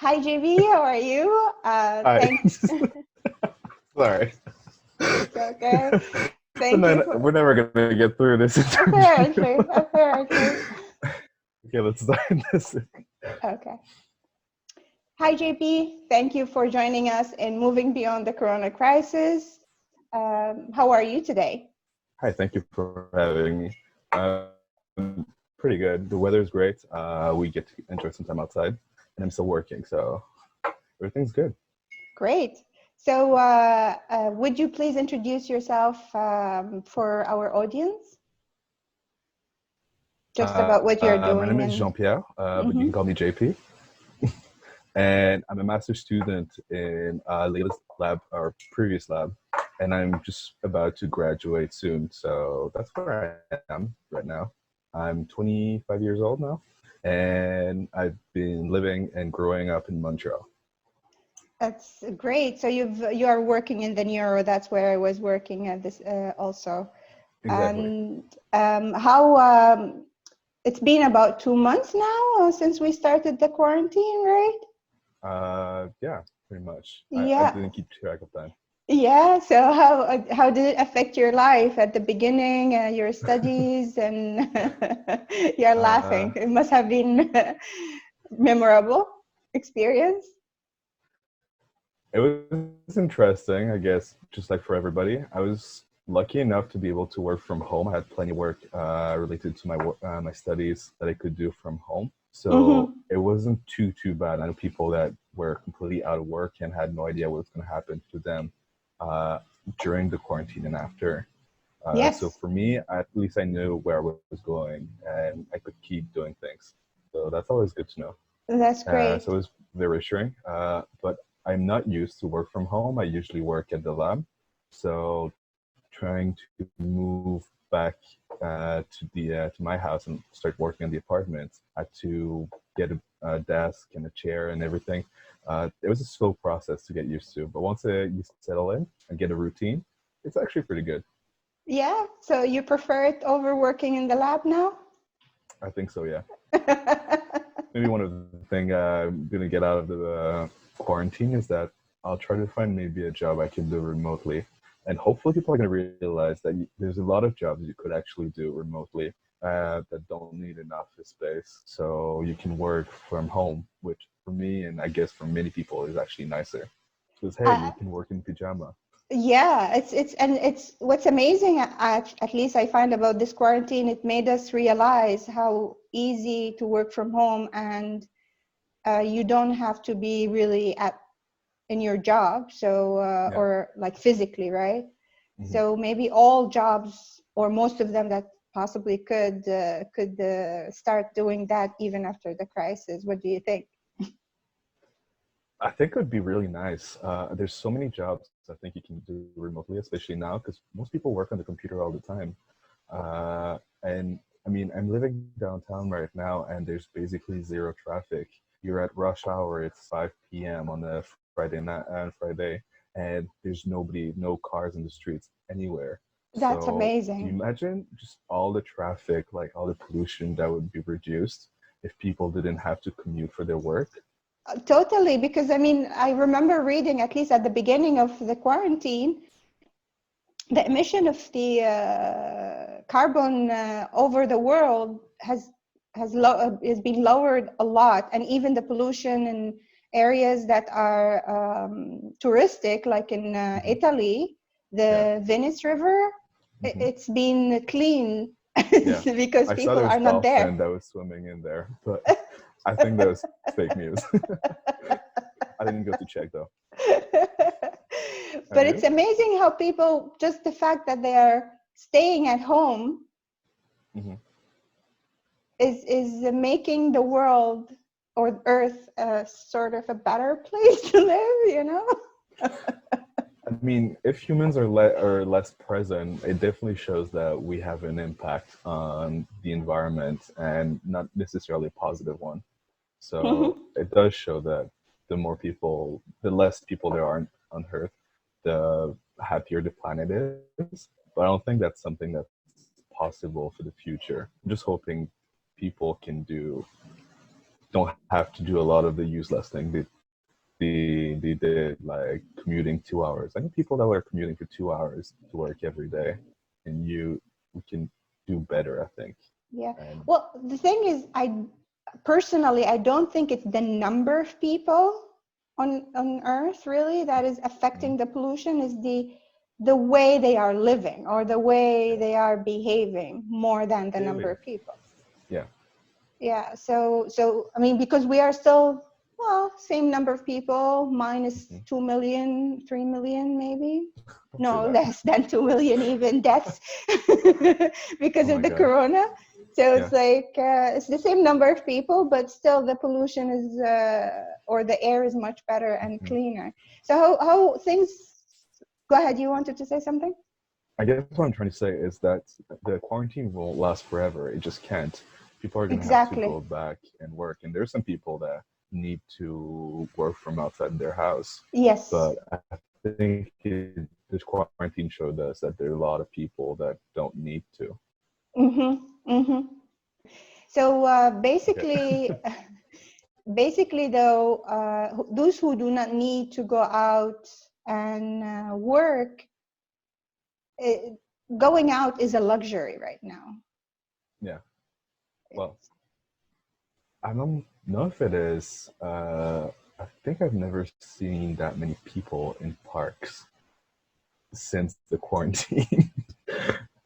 Hi, JB. How are you? Hi. Thanks. Sorry. It's okay. Thank you for We're never gonna get through this interview. apparently. Okay, let's start this. Okay. Hi, JP. Thank you for joining us in Moving Beyond the Corona Crisis. How are you today? Hi, thank you for having me. Pretty good. The weather's great. We get to enjoy some time outside, and I'm still working, so everything's good. Great. So would you please introduce yourself for our audience? Just about what you're My name doing is and Jean-Pierre, but you can call me JP. And I'm a master's student in latest lab, or previous lab, and I'm just about to graduate soon. So that's where I am right now. I'm 25 years old now, and I've been living and growing up in Montreal. That's great. So you are working in the Neuro. That's where I was working at this also. Exactly. And how it's been about 2 months now since we started the quarantine, right? Yeah, pretty much. I Yeah. didn't keep track of time. Yeah. So how did it affect your life at the beginning, your studies, and you're laughing. Uh, It must have been memorable experience. It was interesting, I guess, just like for everybody. I was lucky enough to be able to work from home. I had plenty of work related to my studies that I could do from home. So it wasn't too bad. I know people that were completely out of work and had no idea what was going to happen to them uh, during the quarantine and after. So Yes, for me, at least I knew where I was going and I could keep doing things. So that's always good to know. that's great. So it was very reassuring. But I'm not used to work from home. I usually work at the lab. So trying to move back to my house and start working on the apartment, I had to get a desk and a chair and everything. It was a slow process to get used to, but once you settle in and get a routine, it's actually pretty good. Yeah. So you prefer it over working in the lab now? I think so, yeah. Maybe one of the things I'm gonna get out of the quarantine is that I'll try to find maybe a job I can do remotely, and hopefully people are gonna realize that there's a lot of jobs you could actually do remotely that don't need an office space, so you can work from home, which for me and I guess for many people is actually nicer. Because hey, Uh, you can work in pajama. Yeah, it's what's amazing at least I find about this quarantine, it made us realize how easy to work from home, and you don't have to be really in your job, so Yeah. or like physically, right? Hmm. So maybe all jobs or most of them that possibly could start doing that even after the crisis. What do you think? I think it would be really nice. There's so many jobs I think you can do remotely, especially now, because most people work on the computer all the time. And I mean, I'm living downtown right now, and there's basically zero traffic. You're at rush hour, it's 5 p.m. on a Friday night and Friday, and there's nobody, no cars in the streets anywhere. That's So can you amazing. imagine just all the traffic, like all the pollution that would be reduced if people didn't have to commute for their work? Totally, because I mean, I remember reading, at least at the beginning of the quarantine, the emission of the carbon over the world has been lowered a lot, and even the pollution in areas that are touristic, like in Hmm. Italy, Yeah. the Venice River, Hmm. it's been clean Yeah. because I saw people there was are not there. dolphin that was swimming in there, but I think that was fake news. I didn't go to check though. Have But it's you? amazing how people, just the fact that they are staying at home Hmm. is making the world or Earth sort of a better place to live, you know? I mean, if humans are less present, it definitely shows that we have an impact on the environment and not necessarily a positive one. So it does show that the less people there are on Earth, the happier the planet is. But I don't think that's something that's possible for the future. I'm just hoping people can do don't have to do a lot of the useless thing. They did like commuting 2 hours. I know people that were commuting for 2 hours to work every day, and we can do better, I think. Yeah. And Well, the thing is, personally, I don't think it's the number of people on Earth really that is affecting the pollution. Is the way they are living or the way they are behaving more than the number of people. yeah. Yeah. So I mean, because we are still, well, same number of people, minus 2 million, 3 million, maybe. No, less than 2 million even deaths because Oh of my the God. corona. So Yeah. it's like, it's the same number of people, but still the pollution is, or the air is much better and cleaner. So how things, go ahead, you wanted to say something? I guess what I'm trying to say is that the quarantine won't last forever. It just can't. People are going to have to Exactly. go back and work. And there's some people that need to work from outside their house. Yes. But I think this quarantine showed us that there are a lot of people that don't need to. So basically, basically though, those who do not need to go out and work, going out is a luxury right now. Yeah. Well, I don't know if it is. I think I've never seen that many people in parks since the quarantine.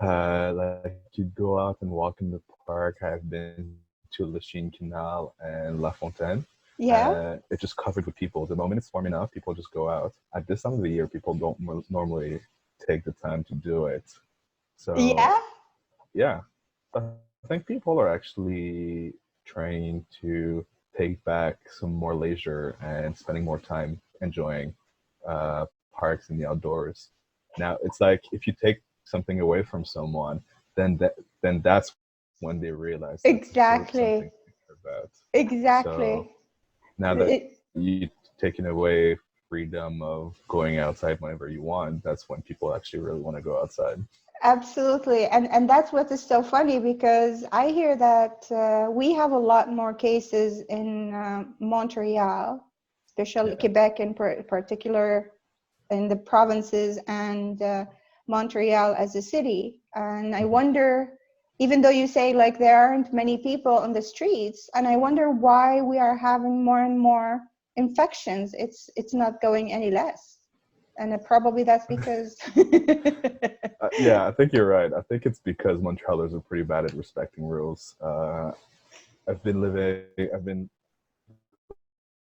Like you go out and walk in the park. I've been to Le Chine Canal and La Fontaine. Yeah. It's just covered with people. The moment it's warm enough, people just go out. At this time of the year, people don't normally take the time to do it. So yeah, I think people are actually trying to take back some more leisure and spending more time enjoying parks and the outdoors. Now it's like if you take something away from someone, then that's when they realize that's Exactly. something about. Exactly. So now that you've taken away freedom of going outside whenever you want, that's when people actually really want to go outside. Absolutely. And that's what is so funny, because I hear that we have a lot more cases in Montreal, especially Quebec in particular, in the provinces, and Montreal as a city. And I wonder, even though you say like there aren't many people on the streets, and I wonder why we are having more and more infections. It's not going any less. And probably that's because yeah, I think you're right. I think it's because Montrealers are pretty bad at respecting rules. I've been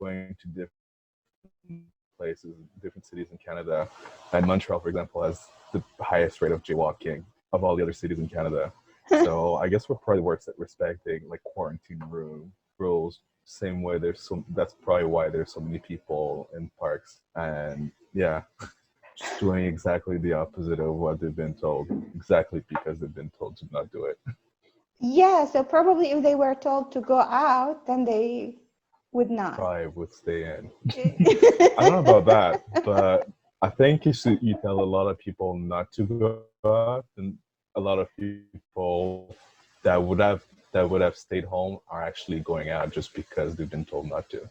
going to different places, different cities in Canada, and Montreal, for example, has the highest rate of jaywalking of all the other cities in Canada. So I guess we're probably worse at respecting like quarantine rules. Same way that's probably why there's so many people in parks, and yeah, just doing exactly the opposite of what they've been told, exactly because they've been told to not do it. Yeah, so probably if they were told to go out, then they would not. Probably would stay in. I don't know about that, but I think you tell a lot of people not to go out, and a lot of people that would have stayed home are actually going out just because they've been told not to.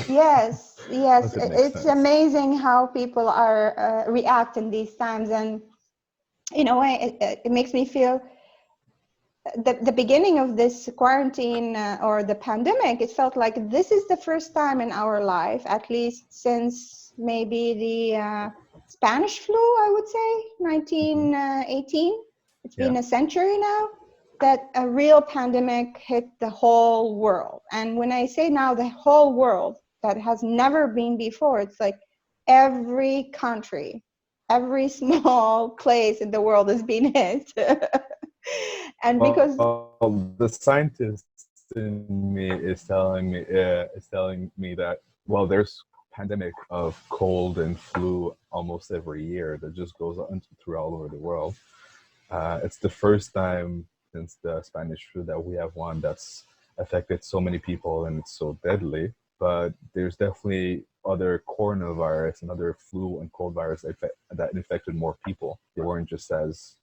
Yes, yes, it's sense. amazing how people are react in these times, and in a way, it makes me feel the beginning of this quarantine or the pandemic. It felt like this is the first time in our life, at least since maybe the Spanish flu, I would say, 1918. It's been a century now that a real pandemic hit the whole world. And when I say now the whole world, that has never been before, it's like every country, every small place in the world has been hit. And because the scientist in me is telling me that, well, there's pandemic of cold and flu almost every year that just goes on through all over the world. It's the first time since the Spanish flu that we have one that's affected so many people and it's so deadly. But there's definitely other coronavirus and other flu and cold virus that infected more people. They weren't just as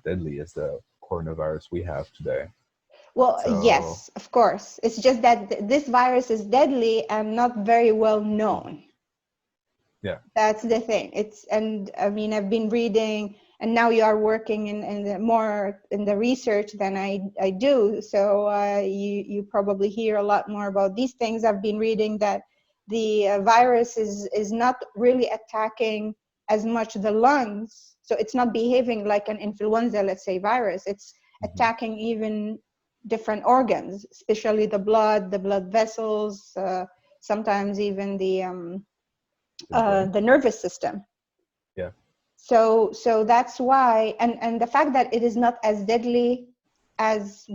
deadly as the coronavirus we have today. Well, So yes, of course. It's just that this virus is deadly and not very well known. yeah. That's the thing. And I mean, I've been reading, and now you are working in the more in the research than I do. So you probably hear a lot more about these things. I've been reading that the virus is not really attacking as much the lungs. So it's not behaving like an influenza, let's say, virus. It's Hmm. attacking even different organs, especially the blood vessels, sometimes even The brain. the nervous system. Yeah. So that's why, and the fact that it is not as deadly as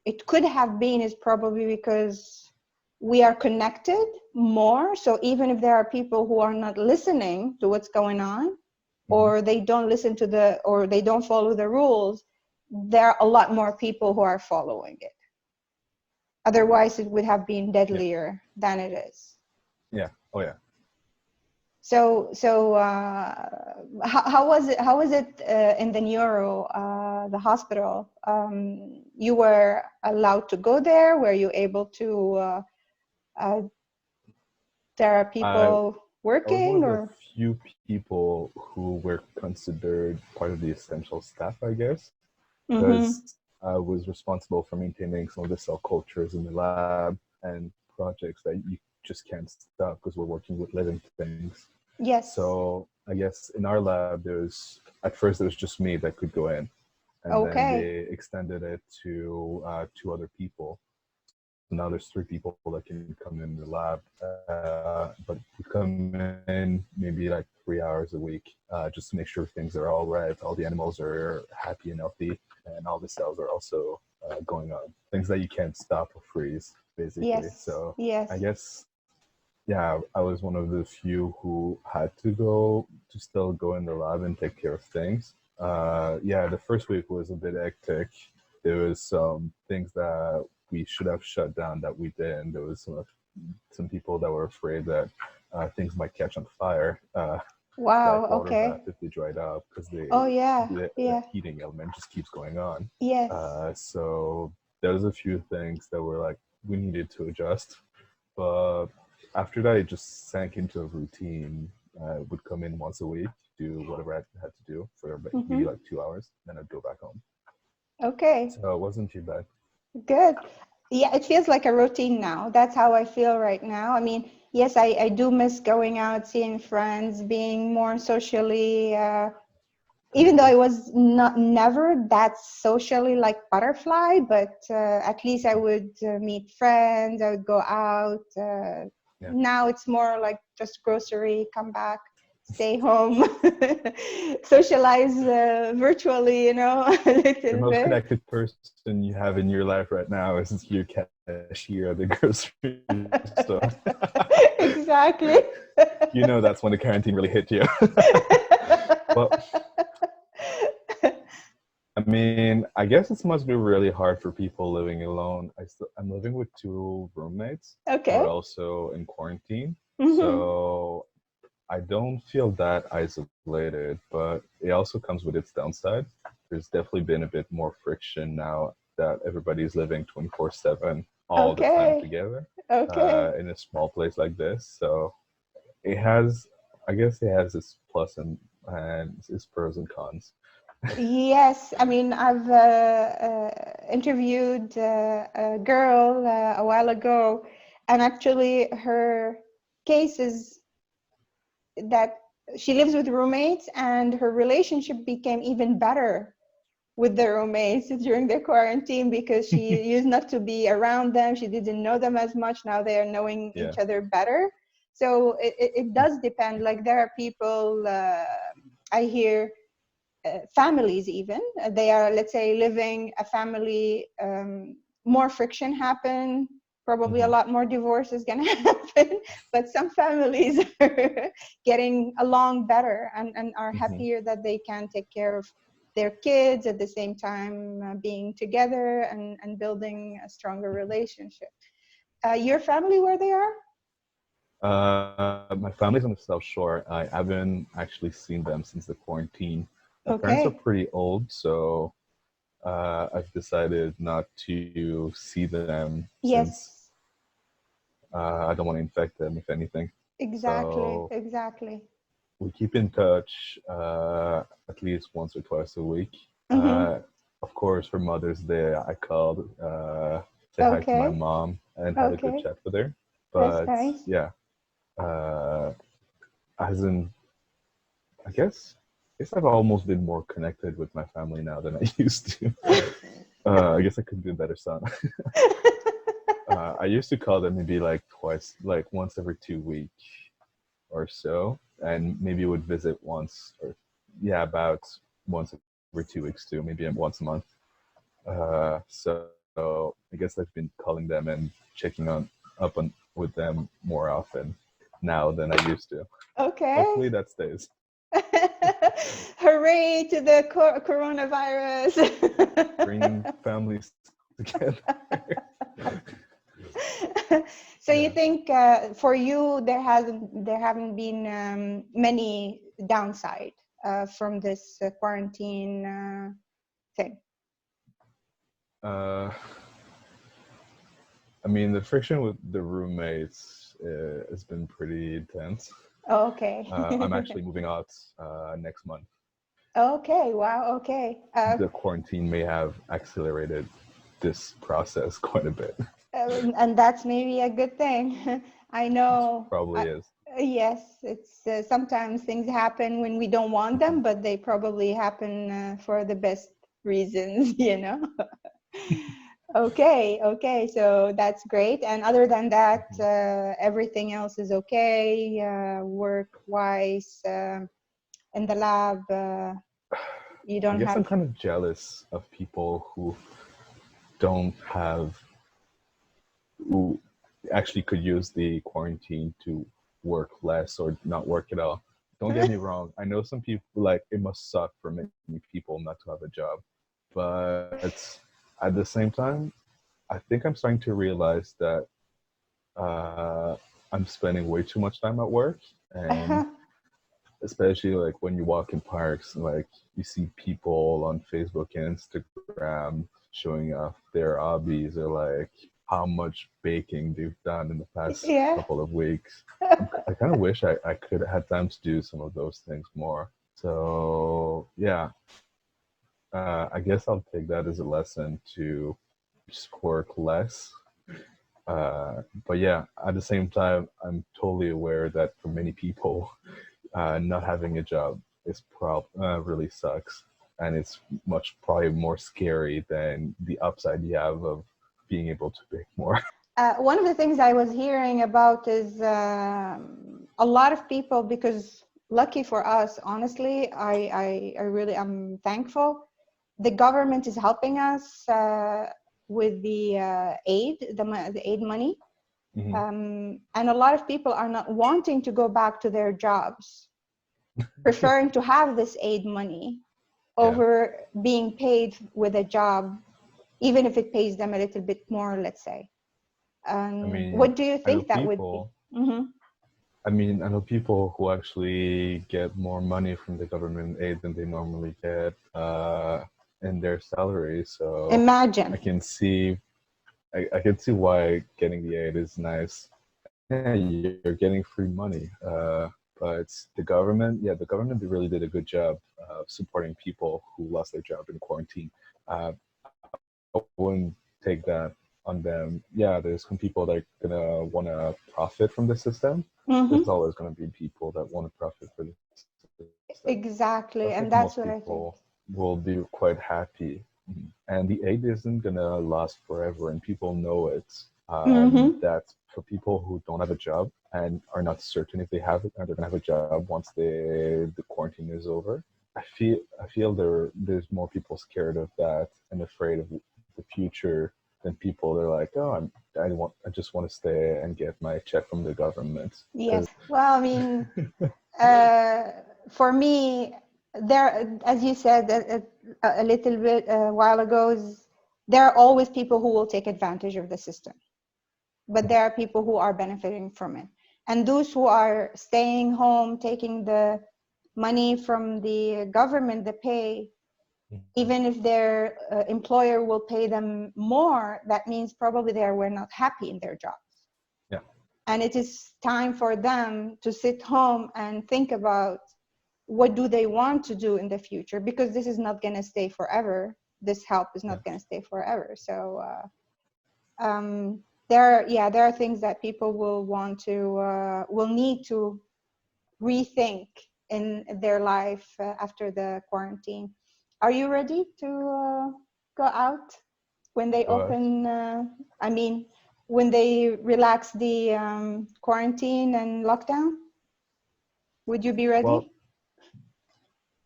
it could have been is probably because we are connected more. So even if there are people who are not listening to what's going on, Hmm. or they don't listen to or they don't follow the rules, there are a lot more people who are following it. Otherwise, it would have been Yeah. deadlier than it is. Yeah. Oh yeah. So how was it? How was it in the Neuro, the hospital? You were allowed to go there. Were you able to? Uh, there are I people I was one working, of the or few people who were considered part of the essential staff, I guess, mm-hmm. because I was responsible for maintaining some of the cell cultures in the lab and projects that you just can't stop because we're working with living things. Yes. So I guess in our lab, at first it was just me that could go in, and then Okay. they extended it to two other people. Now there's three people that can come in the lab, but we come in maybe like 3 hours a week, just to make sure things are all right, all the animals are happy and healthy, and all the cells are also going on. Things that you can't stop or freeze, basically. Yes. So Yes. I guess, yeah, I was one of the few who had to still go in the lab and take care of things. Yeah, the first week was a bit hectic. There was some things that we should have shut down that we didn't. There was some people that were afraid that things might catch on fire, Wow. like water bath Okay. if they dried up, because Oh yeah. the Yeah. heating element just keeps going on. Yes. So there's a few things that were like we needed to adjust, but after that, it just sank into a routine. I would come in once a week, do whatever I had to do for maybe Mm-hmm. like 2 hours, then I'd go back home. Okay. So it wasn't too bad. Good. Yeah, it feels like a routine now. That's how I feel right now. I mean, yes, I do miss going out, seeing friends, being more socially, even though Connected. I was not never that socially like butterfly, but at least I would meet friends, I would go out. Yeah. Now it's more like just grocery, come back, stay home, socialize virtually, you know, a The little most bit. connected person you have in your life right now is your cashier at the grocery store. Exactly. You know that's when the quarantine really hit you. Well, I mean, I guess it must be really hard for people living alone. I'm living with two roommates who are Okay. also in quarantine. Hmm. So I don't feel that isolated, but it also comes with its downside. There's definitely been a bit more friction now that everybody's living 24/7 all the time Okay. together Okay. in a small place like this. So it has, I guess it has its plus and its pros and cons. Yes, I mean, I've interviewed a girl a while ago, and actually her case is that she lives with roommates, and her relationship became even better with the roommates during the quarantine because she used not to be around them. She didn't know them as much. Now they are knowing Yeah. each other better. So it does depend. Like there are people, I hear families even, they are, let's say, living a family, more friction happen, probably a Mm-hmm. lot more divorce is going to happen, but some families are getting along better and are Mm-hmm. happier that they can take care of their kids at the same time, being together and building a stronger relationship. Your family, where they are? My family's on the South Shore. I haven't actually seen them since the quarantine. My parents are Okay. pretty old, so I've decided not to see them since Yes, I don't want to infect them, if anything. exactly, So exactly. we keep in touch at least once or twice a week. Mm-hmm. Of course, for Mother's Day, I called, say hi to my Okay, mom, and had a good okay, chat with her. that's But nice. yeah, uh, as in, I guess I've almost been more connected with my family now than I used to. I guess I could be a better son. I used to call them maybe like twice, like once every 2 weeks or so, and maybe would visit once, or yeah, about once every 2 weeks too, maybe once a month. So I guess I've been calling them and checking on up on with them more often now than I used to. Okay. Hopefully that stays. Hooray to the coronavirus. Bringing families together. So you Yeah. think for you there haven't been many downside from this quarantine thing? Uh, I mean, the friction with the roommates has been pretty intense. Okay. I'm actually moving out next month. Okay. Wow. Okay. The quarantine may have accelerated this process quite a bit. And that's maybe a good thing. I know. Probably is. Yes, it's sometimes things happen when we don't want them, but they probably happen for the best reasons, you know. Okay, okay, so that's great. And other than that, everything else is okay, work-wise, in the lab, you I don't guess have. I'm kind of jealous of people don't have, who actually could use the quarantine to work less or not work at all. Don't get me wrong. I know some people, like, it must suck for many people not to have a job. But at the same time, I think I'm starting to realize that uh, I'm spending way too much time at work. And especially like when you walk in parks, like you see people on Facebook and Instagram showing off their hobbies, or like how much baking they've done in the past Yeah. couple of weeks. I kind of wish I could have had time to do some of those things more. So yeah, I guess I'll take that as a lesson to just work less. But yeah, at the same time, I'm totally aware that for many people, not having a job is really sucks, and it's much probably more scary than the upside you have of being able to make more. One of the things I was hearing about is a lot of people, because lucky for us, honestly, I really am thankful. The government is helping us with the the aid money. Mm-hmm. And a lot of people are not wanting to go back to their jobs, preferring to have this aid money Yeah, over being paid with a job, even if it pays them a little bit more, let's say. I mean, What do you I know think that would be? people. Mm-hmm. I know people who actually get more money from the government aid than they normally get in their salary. So I Imagine. can see, I can see why getting the aid is nice. Yeah, you're getting free money. But the government really did a good job of supporting people who lost their job in quarantine. Uh, I wouldn't take that on them. Yeah, there's some people that are gonna want to profit from the system. There's Mm-hmm. always gonna be people that want to profit from the system. Exactly, I and think that's most what I think. people will be quite happy. And the aid isn't gonna last forever, and people know it. Mm-hmm. That for people who don't have a job and are not certain if they have it, or they're gonna have a job once the quarantine is over. I feel there's more people scared of that and afraid of the future than people. They're like, oh, I just want to stay and get my check from the government. Yes. Well, I mean, uh, for me, there, as you said a little bit a while ago, there are always people who will take advantage of the system, but there are people who are benefiting from it. And those who are staying home, taking the money from the government, the pay, even if their employer will pay them more, that means probably they were not happy in their jobs. Yeah. And it is time for them to sit home and think about what do they want to do in the future, because this is not going to stay forever. This help is not going to stay forever. So there are things that people will want to will need to rethink in their life after the quarantine. Are you ready to go out when they open? I mean, when they relax the quarantine and lockdown? Would you be ready? Well,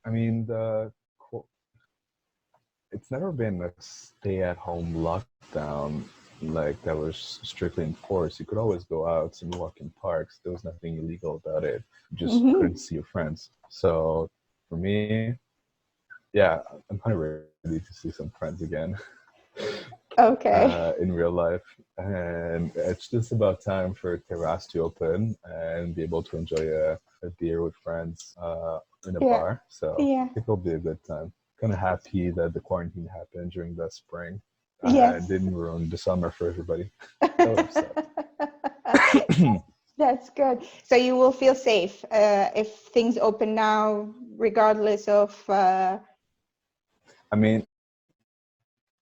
I mean, it's never been a stay-at-home lockdown like that was strictly enforced. You could always go out and walk in parks. There was nothing illegal about it. You just couldn't see your friends. So for me, yeah, I'm kind of ready to see some friends again. Okay. In real life, and it's just about time for terrace to open and be able to enjoy a beer with friends in a bar. So I think it'll be a good time. Kind of happy that the quarantine happened during the spring. It didn't ruin the summer for everybody. That's good. So you will feel safe if things open now, regardless of. I mean,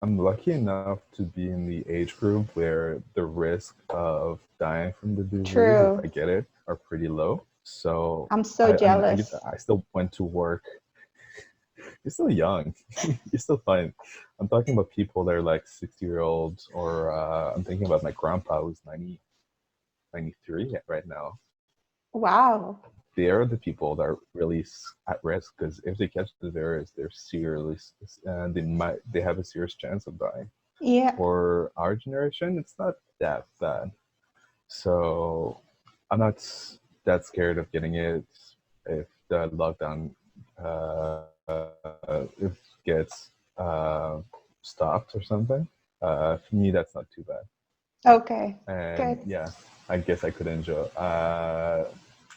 I'm lucky enough to be in the age group where the risk of dying from the disease, if I get it, are pretty low. So I'm so jealous. I still went to work. You're still young. You're still fine. I'm talking about people that are like 60-year-olds, or I'm thinking about my grandpa who's 93 right now. Wow. They are the people that are really at risk, because if they catch the virus, they're seriously, they have a serious chance of dying. Yeah. For our generation, it's not that bad. So I'm not that scared of getting it if the lockdown if gets stopped or something. For me, that's not too bad. Okay. And good. Yeah, I guess I could enjoy.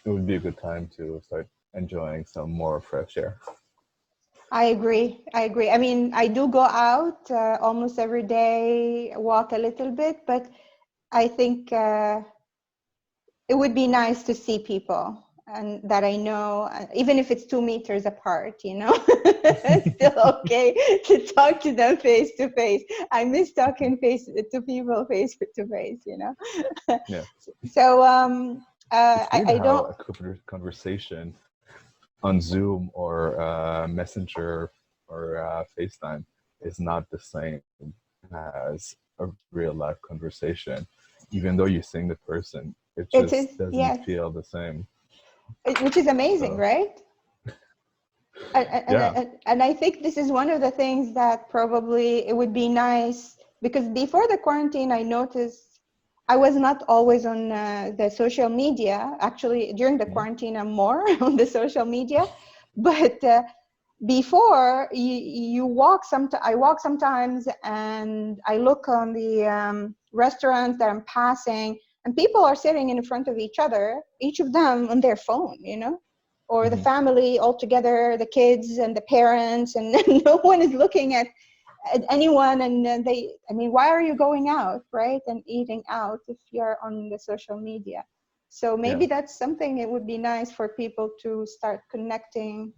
It would be a good time to start enjoying some more fresh air. I agree. I mean, I do go out almost every day, walk a little bit, but I think it would be nice to see people and that I know, even if it's 2 meters apart, it's still okay to talk to them face to face. I miss talking to people face to face, Yeah. So I don't. A conversation on Zoom or Messenger or FaceTime is not the same as a real life conversation. Even though you're seeing the person, it just doesn't feel the same. Which is amazing, right? And I think this is one of the things that probably it would be nice, because before the quarantine, I noticed I was not always on the social media. Actually, during the quarantine, I'm more on the social media. But before, I walk sometimes, and I look on the restaurants that I'm passing, and people are sitting in front of each other, each of them on their phone, or the family all together, the kids and the parents, and no one is looking at anyone. And why are you going out, right, and eating out if you're on the social media? So maybe that's something it would be nice for people to start connecting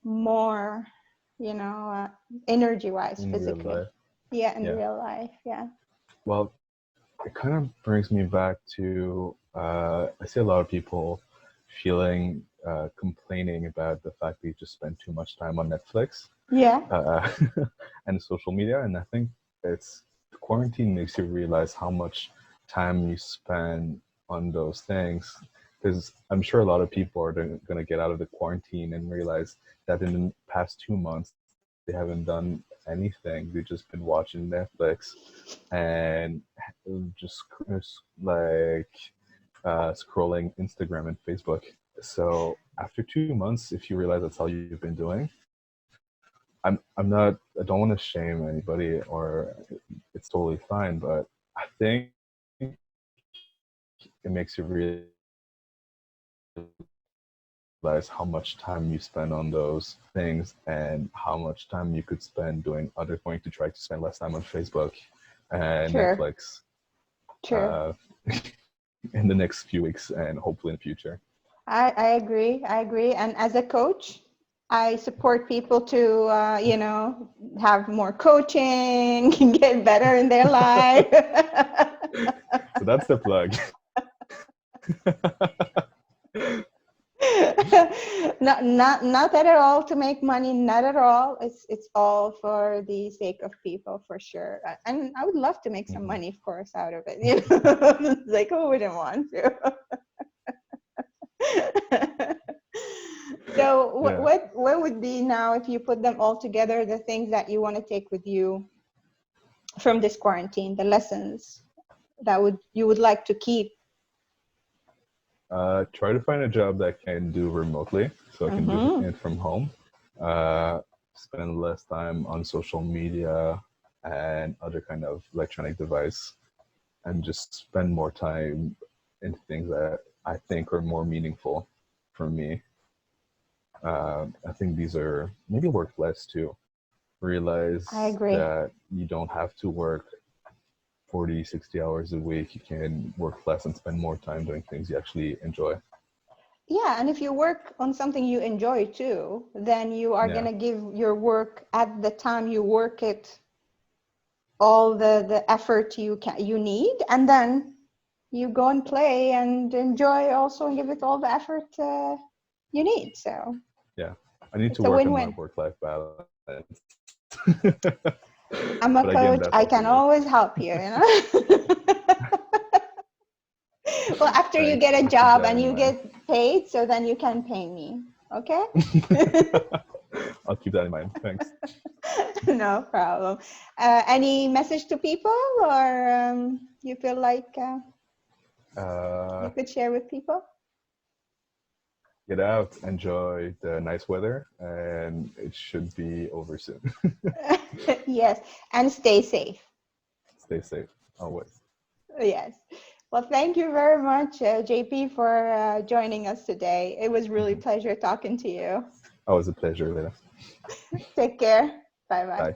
more, energy-wise, physically. In real life, Well, it kind of brings me back to, I see a lot of people complaining about the fact they just spend too much time on Netflix and social media. And I think quarantine makes you realize how much time you spend on those things. Because I'm sure a lot of people are going to get out of the quarantine and realize that in the past 2 months, they haven't done anything. They've just been watching Netflix and just scrolling Instagram and Facebook. So after 2 months, if you realize that's all you've been doing, I don't want to shame anybody, or it's totally fine, but I think it makes you really realize how much time you spend on those things and how much time you could spend doing other things to try to spend less time on Facebook and True. Netflix True. in the next few weeks and hopefully in the future. I agree. I agree. And as a coach, I support people to, you know, have more coaching, get better in their life. So that's the plug. Not at all to make money, not at all. It's all for the sake of people, for sure. And I would love to make some money, of course, out of it. You know, it's like, who wouldn't want to? So what would be now, if you put them all together, the things that you want to take with you from this quarantine, the lessons that you would like to keep? Try to find a job that I can do remotely, so I can do it from home. Spend less time on social media and other kind of electronic device, and just spend more time in things that I think are more meaningful for me. I think these are maybe work less too. Realize that you don't have to work 40, 60 hours a week. You can work less and spend more time doing things you actually enjoy. Yeah, and if you work on something you enjoy too, then you are going to give your work at the time you work it all the effort you need, and then you go and play and enjoy also and give it all the effort you need. So yeah, I need to work on my work-life balance. I'm a coach. I can always help you, you know. Well, after you get a job and you get paid, so then you can pay me. Okay. I'll keep that in mind. Thanks. No problem. Any message to people, or you feel like you could share with people? Get out, enjoy the nice weather, and it should be over soon. Yes, and stay safe. Stay safe, always. Yes. Well, thank you very much, JP, for joining us today. It was really a pleasure talking to you. Always a pleasure, Lena. Take care. Bye-bye. Bye.